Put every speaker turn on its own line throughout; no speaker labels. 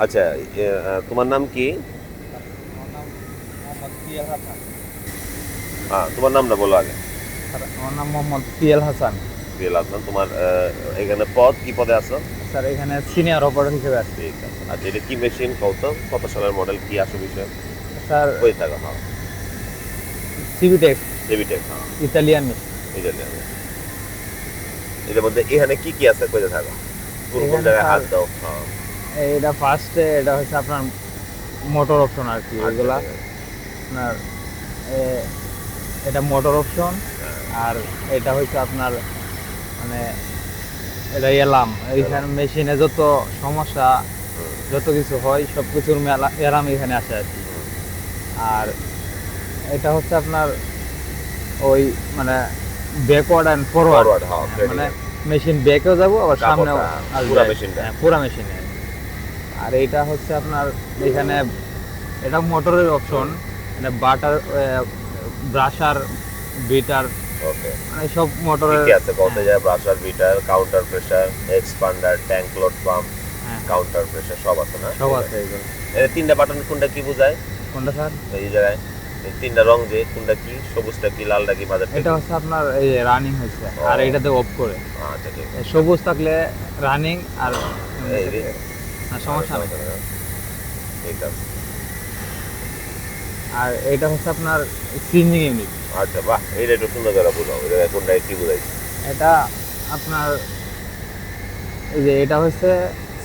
আচ্ছা, তোমার নাম কি?
আমার নাম মোহাম্মদ পিএল হাসান।
তোমার নামটা বলো আগে।
স্যার আমার নাম মোহাম্মদ পিএল হাসান।
রিয়েল হাসান। তোমার এখানে পদ কি পদে আছো?
স্যার এখানে সিনিয়র অপারেটর হিসেবে আছি।
ঠিক আছে। আচ্ছা, এটা কি মেশিন কত, কত সালের মডেল, কি আসো বিষয়?
স্যার
ওই থাকো, হ্যাঁ।
সিভিটেক
ডেবিটেক, হ্যাঁ।
Italian machine.
ইটালিয়ান। এটার মধ্যে এখানে কি কি আছে কইতে থাকো, কোন কোন
এখানে
জায়গায় হাত
স্যার
দাও? হ্যাঁ।
এটা ফার্স্টে এটা হচ্ছে আপনার মোটর অপশন আর কি।
আচ্ছা,
এগুলা
ঠিক আছে।
আপনার এ, এটা মোটর অপশন।
হ্যাঁ।
আর এটা হচ্ছে আপনার মানে এটা এলাম এইখানে মেশিনে যত সমস্যা
হুম,
যত কিছু হয় সব কিছুর এলাম এখানে আসে আর কি।
হুম।
আর এটা হচ্ছে আপনার ওই মানে ব্যাকওয়ার্ড অ্যান্ড ফরওয়ার্ড,
ফরওয়ার্ড, হ্যাঁ,
মানে
ট্রেডিং।
মেশিন ব্যাকেও যাবো আবার সামনেও
কাপড়টা,
আসবে।
পুরা মেশিনটা।
হ্যাঁ, পুরা মেশিনে। আর এইটা হচ্ছে আপনার এখানে এটা মোটরের অপশন, মানে বাটার ব্রাশার বিটার
ওকে।
মানে সব
কি
মোটরের।
কি আছে কত যায়? ব্রাশার, beater, counter pressure, expander, tank load pump,
হ্যাঁ,
কাউন্টার প্রেসার সব আছে না?
সব আছে এগুলো।
এই তিনটা বাটন কোনটা কি বোঝায়
কোনটা স্যার?
এই জায়গায়? এই তিনটা রং যে কোনটা কি, সবুজটা কি, লালটা কি, মাঝারটা
এটা
কি?
হচ্ছে আপনার এই রানিং হয়েছে
ও।
আর এটাতে অফ করে।
আচ্ছা, ঠিক আছে।
সবুজ থাকলে রানিং আর
এই রে।
সমস্যা নেই।
ঠিক আছে।
আর এটা হচ্ছে আপনার সিজনিং ইউনিট।
আচ্ছা, বাহ, এইটা একটু সুন্দর করে বোঝাও, এই জায়গায় কোনটা কি বোঝাইছে?
এটা আপনার এই যে এটা হচ্ছে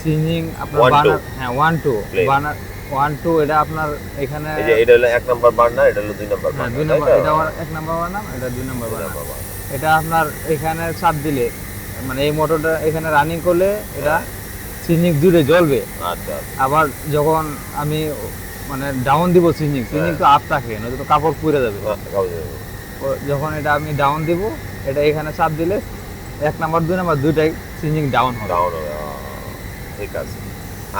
সিজনিং আপনার
One, two.
বানার। হ্যাঁ, 1 2
Flame.
বানার 1 2। এটা আপনার এখানে
এই যে এটা হলো 1 নাম্বার বার্নার, এটা হলো 2 নাম্বার
হ্যাঁ
বার্নার,
2
তাই
নম্বর।
তো?
এটা আমার 1 নম্বর বানাম, এটা 2 নম্বর
2
বানাম।
Number burner.
এটা আপনার এখানে চাপ দিলে মানে এই মোটরটা এখানে রানিং করলে এটা সিজনিং দূরে জ্বলবে।
আচ্ছা, আচ্ছা।
আবার যখন আমি মানে ডাউন দিব সিজনিং তো আপ থাকে, নয়তো তো কাপড় পুড়ে যাবে। যখন এটা আমি ডাউন দিব, এটা এখানে চাপ দিলে 1 নাম্বার 2 নাম্বার দুইটাই সিজনিং ডাউন হবে।
ডাউন হবে। ঠিক আছে।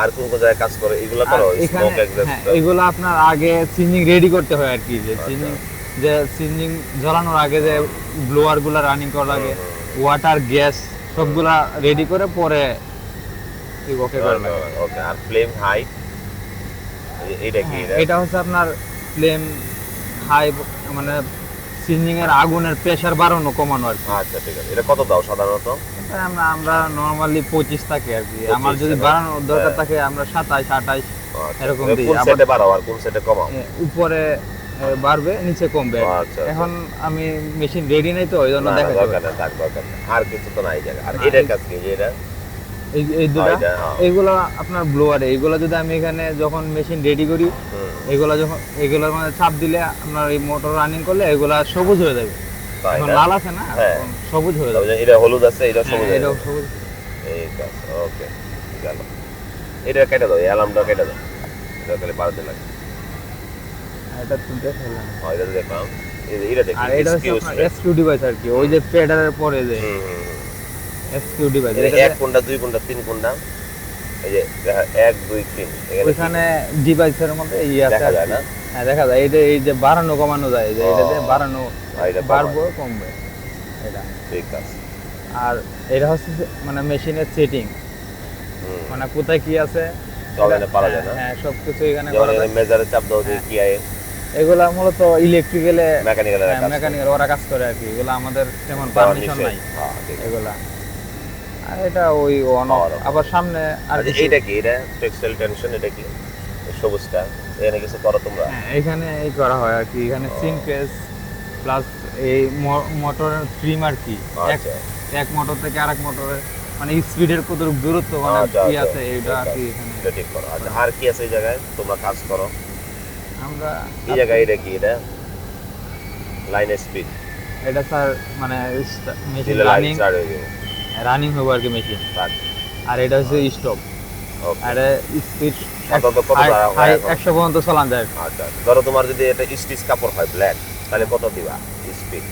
আর কোন কোন জায়গায় কাজ করে এগুলো
আর
করো?
এখানে
স্মোক এক্সজস্ট।
হ্যাঁ এগুলো আপনার আগে সিজনিং রেডি করতে হয় আর কি। যে
আচ্ছা।
সিজনিং যে সিজনিং জ্বালানোর আগে যে ব্লোয়ার গুলা রানিং করার আগে ওয়াটার গ্যাস সবগুলা রেডি করে পরে ওকে করা লাগে।
ওকে। আর ফ্লেম হাইট এইটা কি?
হ্যাঁ, এটা হচ্ছে আপনার ফ্লেম হাই, মানে সিজনিং এর আগুনের প্রেসার বাড়ানো কমানো আর কি।
আচ্ছা, ঠিক আছে। এটা কত দাও সাধারণত?
এটা আমরা নরমালি 25 থাকে আর কি।
25
আমার যদি
থাকে।
বাড়ানোর দরকার
হ্যাঁ।
থাকে আমরা 27 28
আচ্ছা,
এরকম দিই।
কোন
আবার
সেটে বাড়াও আর কোন সেটে কমাও?
উপরে বাড়বে নিচে কমবে আর কি।
আচ্ছা, আচ্ছা।
এখন আমি মেশিন রেডি নাই তো ওই জন্য
না, না,
দেখাতে
দরকার
পারি।
নেই, থাক, দরকার নেই। আর কিছু তো নাই জায়গা। আর
না,
এটার কাজ কি, যে এটা?
এই দুটা
এটা, হ্যাঁ।
এইগুলা আপনার ব্লোয়ারে। এইগুলা যদি আমি এখানে যখন মেশিন রেডি করি,
হুম,
এগুলা যখন এগুলার মধ্যে চাপ দিলে আপনার এই মোটর রানিং করলে এগুলা সবুজ হয়ে যাবে।
তাই
এখন
না?
লাল আছে না,
হ্যাঁ।
এখন সবুজ হয়ে যাবে।
এটা হলুদ আছে, এটা
হ্যাঁ,
সবুজ
এটাও
আছে।
সবুজ।
ঠিক আছে, ওকে। গেল। এটা কেটে দাও, এই অ্যালার্মটা কেটে দাও। এটা তাহলে বাড়াতে লাগে।
এটা তো দেখাইলাম।
এটা তো দেখলাম। এটা দেখি,
আর এটা হচ্ছে
এক্সকিউজ
আপনার
মি।
এসকিউ ডিভাইস আর কি। ওই যে প্যাডারের পরে যে
হুম, হুম, হুম।
এসকিউ ডিভাইস,
এটা
এটা
1 কোণটা, 2 কোণটা, 3 কোণটা। এই যে দেখা 1 2 3 এখানে
ওইখানে ডিভাইসের মধ্যে আছে
দেখা
আর
যায়
কি।
না?
হ্যাঁ, দেখা যায়। এই যে বাড়ানো কমানো যায়, যে এটা দিয়ে বাড়ানো
এটা
বাড়বো কমবে এটা।
ঠিক আছে।
আর এটা হচ্ছে মানে মেশিনের সেটিং,
হুম।
মানে কোথায় কি আছে
সব এখানে পারা যায় না?
হ্যাঁ সবকিছু এখানে
যেমন
করা যায়।
এখানে মেজারে চাপ দাও যে
হ্যাঁ।
কি আয়,
এগুলা মূলত ইলেকট্রিক্যালে
মেকানিক্যালের কাজ।
মেকানিক্যাল ওরা কাজ করে আর কি। এগুলো আমাদের তেমন
দেওয়া
পারমিশন
নিষেধ।
নাই
হ্যাঁ, ঠিক আছে।
এগুলা। আর এটা ওই অন
Power off।
আবার সামনে আর
আচ্ছা,
কিছু।
এইটা কি? এটা টেক্সটাইল টেনশন, এটা কি? এই সবুজটা এখানে কিছু করো তোমরা?
হ্যাঁ, এখানে এই করা হয় আর কি। এখানে সিন পেজ প্লাস এই মোটরের ট্রিম আর কি।
আচ্ছা,
এক মোটর থেকে আরেক মোটরে মানে স্পিডের কত দূরত্ব মানে
আচ্ছা,
কি
আচ্ছা,
আছে এইটা আর কি
ঠিক আছে।
এখানে
এটা ঠিক করো। আচ্ছা, আর কি আছে এই জায়গায় তোমরা কাজ করো?
আমরা।
এই জায়গায় এটা কি? এটা লাইন স্পিড
এটা স্যার মানে মেশিন
দিলে লাইন
রানিং
স্টার্ট হয়ে যাবে।
হবে আর কি মেশিন।
বাট
আর এটা হচ্ছে স্টপ।
ওকে।
আর স্পিড
কত দাঁড়াও?
100 পর্যন্ত চালান যায়।
আচ্ছা, ধরো তোমার যদি এটা স্টিচ কাপড় হয় ব্ল্যাক, তাহলে কত দিবা স্পিড?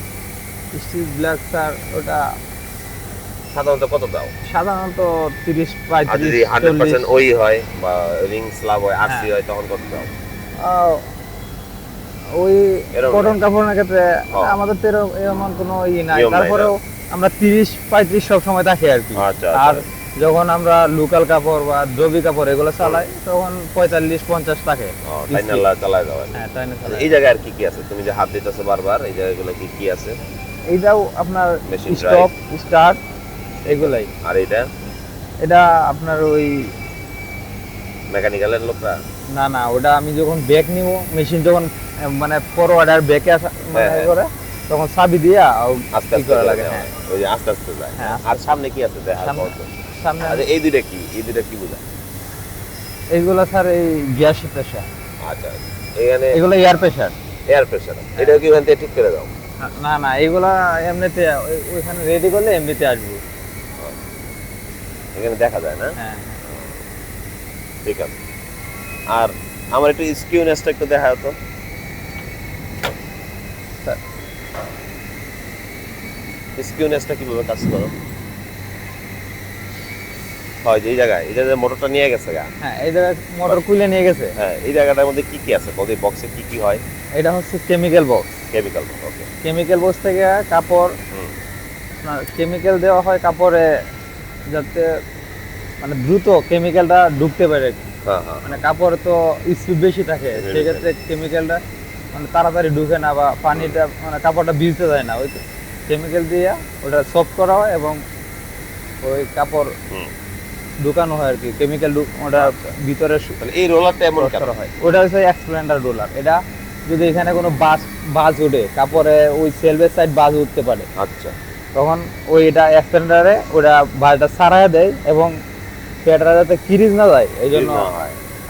স্টিচ ব্ল্যাক স্যার ওটা
সাধারণত কত দাও?
সাধারণত 30
আর যদি
35
100%
40।
ওই হয় বা রিং স্লাব হয়, আরসি
হ্যাঁ।
হয়, তখন কত দাও?
আহ, ওই
এরকম
কটন কাপড়ের ক্ষেত্রে
হ্যাঁ।
আমাদের তো এমন কোনো ই নাই।
নিয়ম নাই না?
তারপরেও আমরা 30 35 সব সময় থাকে আর কি।
আচ্ছা,
আর
আচ্ছা।
যখন আমরা লোকাল কাপড় বা দ্রবী কাপড় এগুলো চালাই তখন 45-50 থাকে।
টাইনালা চালায় যাবে।
হ্যাঁ টাইনে চালাই।
এই জায়গায় আর কি কি আছে, তুমি যে হাত দিতেছো বারবার, এই জায়গাগুলো কি কি আছে?
এইটাও আপনার
Machine
স্টপ স্টার্ট এগুলাই।
আর
এটা আপনার ওই
মেকানিক্যালের লোকরা?
না না, ওটা আমি যখন ব্যাক নিব, মেশিন যখন মানে ফরওয়ার্ডার ব্যাকে মানে
হ্যাঁ।
করে তখন চাবি দিয়া
আস্তে
কি
আস্তে
করা
লাগে,
লাগে। হ্যাঁ
ওই যে আস্তে আস্তে যায়।
হ্যাঁ,
আর সামনে কি আছে দেখা
সামনে-
কত?
সামনে
আচ্ছা এই দুইটা কি, এই দুইটা কি বোঝায়?
এইগুলা স্যার এই গ্যাস প্রেসার,
আচ্ছা এখানে
এগুলো এয়ার প্রেসার।
এয়ার প্রেসার, এটা কি ওখান থেকে ঠিক করে দাও?
না না, এগুলা এমনিতে ওইখানে রেডি করলে এমনিতে আসবে।
এখানে দেখা যায় না?
হ্যাঁ
ঠিক আছে। আর আমার একটু স্কিউনেসটা একটু দেখা তো।
স্যার
স্কিউনেসটা কিভাবে কাজ করো? হয় যে এই জায়গায়, এই জায়গায় মোটরটা নিয়ে গেছে গা।
হ্যাঁ, এই জায়গায় মোটর খুলে নিয়ে গেছে।
হ্যাঁ, এই জায়গাটার মধ্যে কি কি আছে? বডি বক্সে কি কি হয়?
এটা হচ্ছে কেমিক্যাল বক্স।
কেমিক্যাল, ওকে।
কেমিক্যাল বক্স থেকে কাপড় কেমিক্যাল দেওয়া হয় কাপড়ে, যাতে মানে দ্রুত কেমিক্যালটা ঢুকতে পারে।
হ্যাঁ হ্যাঁ।
মানে কাপড় তো স্পিড বেশি থাকে, সেক্ষেত্রে কেমিক্যালটা মানে তাড়াতাড়ি ঢুকে না বা পানিটা মানে কাপড়টা ভিজতে যায় না। ওই কেমিক্যাল দিয়ে ওটা সফট করা হয় এবং ওই কাপড় ঢুকানো হয় আর কি। কেমিক্যাল ওটা ভিতরে
তাহলে এই রোলারটা এমন কেন?
করা হয়। ওটা হচ্ছে এক্সপ্লেন্ডার রোলার। এটা যদি এখানে কোনো বাজ উঠে, কাপড়ে ওই সেলভের সাইড বাজ উঠতে পারে,
আচ্ছা
তখন ওই এটা এক্সপ্লেন্ডারে ওটা বাজটা সারায় দেয় এবং পেটরা যাতে কিরিজ না যায় এই জন্য।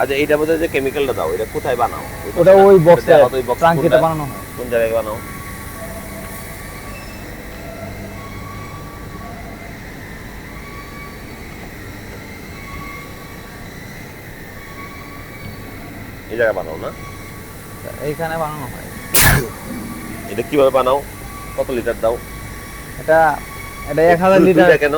আচ্ছা এইটার মধ্যে যে কেমিক্যালটা দাও, এটা কোথায় বানাও?
ওটা ওই বক্সে
দেখাও তো, ওই box
ট্রাঙ্কিতে
কোনটা?
বানানো হয়।
কোন জায়গায় বানাও? এই জায়গায় বানাও না?
এইখানে বানানো হয়।
এটা কিভাবে বানাও? কত লিটার দাও?
এটা এটা 1000 লিটার।
দুইটা কেন?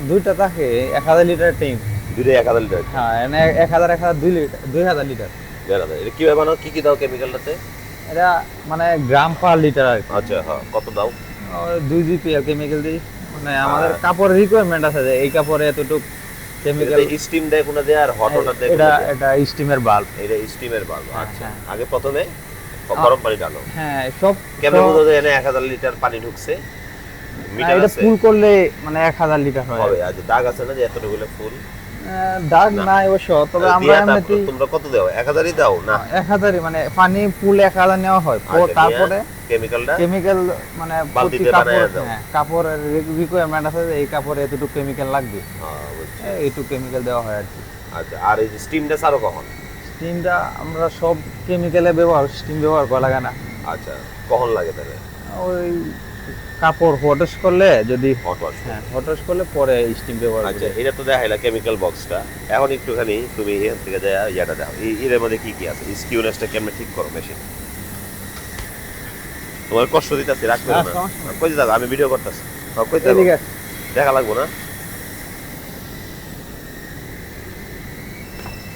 দুইটা থাকে 1000 লিটার ট্যাঙ্ক।
দুইটা 1000 লিটার?
হ্যাঁ, এনে 1000 2 লিটার 2000 লিটার।
1000। এটা কিভাবে বানাও? কি কি দাও কেমিক্যালটাতে?
এটা মানে গ্রাম পার লিটার আর কি।
আচ্ছা হ্যাঁ, কত দাও?
2 জিপিএল কেমিক্যাল দিই। মানে আমাদের কাপড়ের রিকোয়ারমেন্ট আছে যে এই কাপড়ে এতটুক কেমিক্যাল।
এটা স্টিম দেয় কোনা দেয় আর হট ওয়াটার দেয়?
এটা স্টিমের বাল্ব।
এটা স্টিমের বাল্ব। আচ্ছা,
হ্যাঁ।
আগে প্রথমে গরম পানি ডালো।
হ্যাঁ, সব
কেমন বোঝা যায় এনে 1000 লিটার পানি ঢুকছে? মিটার
এটা
আছে?
ফুল করলে মানে 1000 লিটার হয়।
হবে। আজ দাগ আছে না যে এতটুকু ফুল?
দাগ নাই অবশ্য, তবে আমরা এমনিতেই
তোমরা কত দাও? 1000ই দাও না?
1000ই মানে পানি ফুল 1000 নেওয়া হয়। তারপরে
কেমিক্যালটা
কেমিক্যাল মানে প্রতি
বালতিতে বানায়
কাপড়,
দাও।
হ্যাঁ কাপড়ের রিকোয়ারমেন্ট আছে যে এই কাপড়ে এতটুকু কেমিক্যাল লাগবে,
বুঝছি।
এইটুকু কেমিক্যাল দেওয়া হয় আর কি।
আচ্ছা, আর এই যে স্টিমটা ছাড়ো কখন?
স্টিমটা আমরা সব কেমিক্যালে স্টিম ব্যবহার করা লাগে না।
আচ্ছা, কখন লাগে তাহলে?
ওই কাপড় হটস করলে, যদি
হট ওয়াশ।
হ্যাঁ হটস করলে পরে স্টিম ব্যবহার
আচ্ছা,
করি।
এটা তো দেখাইলা কেমিক্যাল বক্সটা। এখন একটুখানি তুমি এখান থেকে যায় ইয়াটা দাও, এর মধ্যে কি কি আছে? স্কিউনেসটা কেমনে ঠিক করো মেশিন? তোমার কষ্ট দিতেছি, রাখবে না?
সমস্যা নেই।
কই যাও? আমি ভিডিও করতেছি। কই যাও?
এদিকে আসো।
দেখা লাগবো না?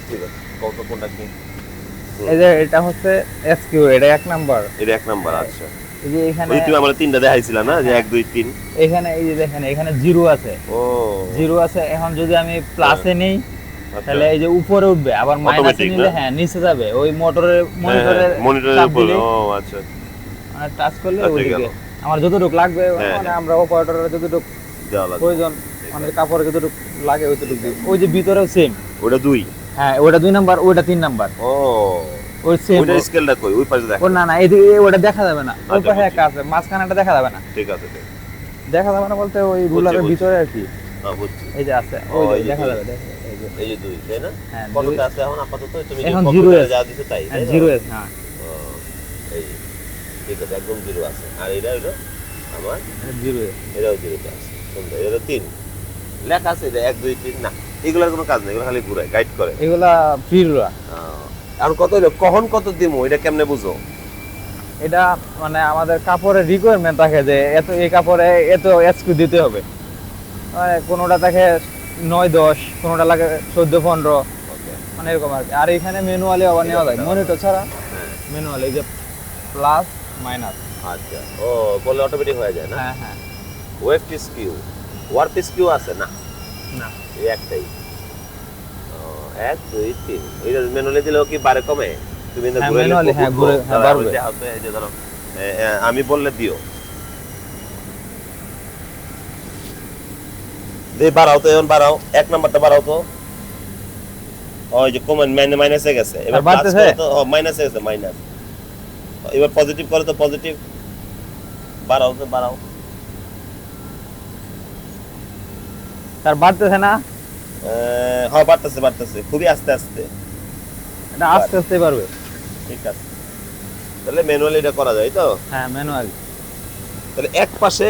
ঠিক আছে, কত কোনটা কি?
এই যে এটা হচ্ছে এসকিউ, এটা 1 নাম্বার।
এটা 1 নাম্বার। আচ্ছা,
এই যে এখানে
ওই তুমি আমারে তিনটা দেখাইছিলা না, যে 1 2 3?
এখানে এই যে দেখেন এখানে জিরো আছে।
ও
জিরো আছে। এখন যদি আমি প্লাসে নেই
আচ্ছা।
তাহলে এই যে উপরে উঠবে, আবার মাইনাসে
Automatic
নিলে
না?
হ্যাঁ নিচে যাবে। ওই মনিটরের
মনিটরের উপর। ও আচ্ছা,
মানে টাচ করলে
আচ্ছা,
ওইদিকে
গেল।
আমার যতটুকু লাগবে
হ্যাঁ,
মানে
হ্যাঁ।
আমরা অপারেটরের যতটুকু
দেওয়া লাগবে।
প্রয়োজন মানে কাপড়ে যতটুকু লাগে ওইটুকু দিই। ওই যে ভিতরেও সেম।
ওটা 2?
হ্যাঁ, ওটা 2 নাম্বার, ওটা 3 নাম্বার।
ও
ওই সেম।
ওইটা স্কেলটা কই? ওই পাশে দেখো।
ও না না, এদিকে ওটা দেখা যাবে না। ওই
আচ্ছা,
পাশে
বুঝছি।
একটা আছে, মাঝখানেটা দেখা যাবে না।
ঠিক আছে, ঠিক।
দেখা যাবে না বলতে ওই রুলারের
বুঝছি।
ভিতরে আর কি।
হ্যাঁ, বুঝছি।
এই যে আছে,
ও,
ওই
এই
যে
যে
দেখা
দুই।
যাবে, এই যে।
এই যে 2, তাই না?
হ্যাঁ,
কতটা
দুই।
আছে এখন আপাতত? তুমি যে
এখন
কম্পিউটারে
0S
যা দিছো তাই?
হ্যাঁ, 0S। হ্যাঁ,
ও, এই ঠিক আছে, একদম 0 আছে। আর এটা হলো আমার
0S।
এটাও 0 তে আছে। সুন্দর। এটা 3 লেখা আছে, এটা 1 2 3 না। এগুলার কোনো কাজ নেই, এগুলো খালি ঘুরায়, গাইড করে।
এগুলা ফ্রি রুলার।
আর কত হলো? কখন কত দিমু এটা কেমনে বুঝো?
এটা মানে আমাদের কাপড়ের রিকোয়ারমেন্ট থাকে যে এত এই কাপড়ে এত এসকিউ দিতে হবে। মানে কোনোটা থাকে 9 10, কোনোটা লাগে 14 15,
ওকে।
মানে এরকম আর কি। আর এখানে ম্যানুয়ালি আবার নেওয়া যায়, মনিটর ছাড়া
হ্যাঁ,
ম্যানুয়ালি, এই যে প্লাস মাইনাস।
আচ্ছা। ও, বলে অটোমেটিক হয়ে যায় না?
হ্যাঁ হ্যাঁ।
ওয়েভ স্কিউ, ওয়ার্প স্কিউ আছে না?
না
এই একটাই। ও, 1 2 3 এটা ম্যানুয়ালি দিলেও কি বারে কমে? তুমি না
হ্যাঁ,
ঘুরাইলে
manually, হ্যাঁ,
ঘুরবো।
ঘুরে- হ্যাঁ,
ধরো
বাড়বে।
ওই যে হাতে এই যে ধরো আমি বললে দিও। বাড়াও তো, এখন বাড়াও, 1 নাম্বারটা বাড়াও তো। ওই যে কমন মাইনাসে গেছে, এবার
আর
প্লাস
বাড়তেছে?
করো তো। মাইনাসে গেছে, মাইনাস। এবার পজিটিভ করো তো, পজিটিভ। বাড়াও তো, বাড়াও।
তার বাড়তেছে না,
হ্যাঁ, বাড়তেছে, বাড়তেছে, খুবই আস্তে আস্তে।
এটা আস্তে আস্তে বাড়বে।
ঠিক আছে, তাহলে ম্যানুয়ালি এটা করা যায় তো।
হ্যাঁ, ম্যানুয়ালি।
তাহলে এক পাশে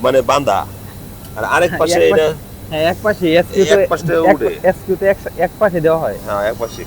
মানে বাঁধা, আর আরেক পাশে এটা
হ্যাঁ, এক পাশে
এক পাশে উঠে।
এসকিউ তে এক পাশে দেওয়া হয়।
হ্যাঁ, এক পাশে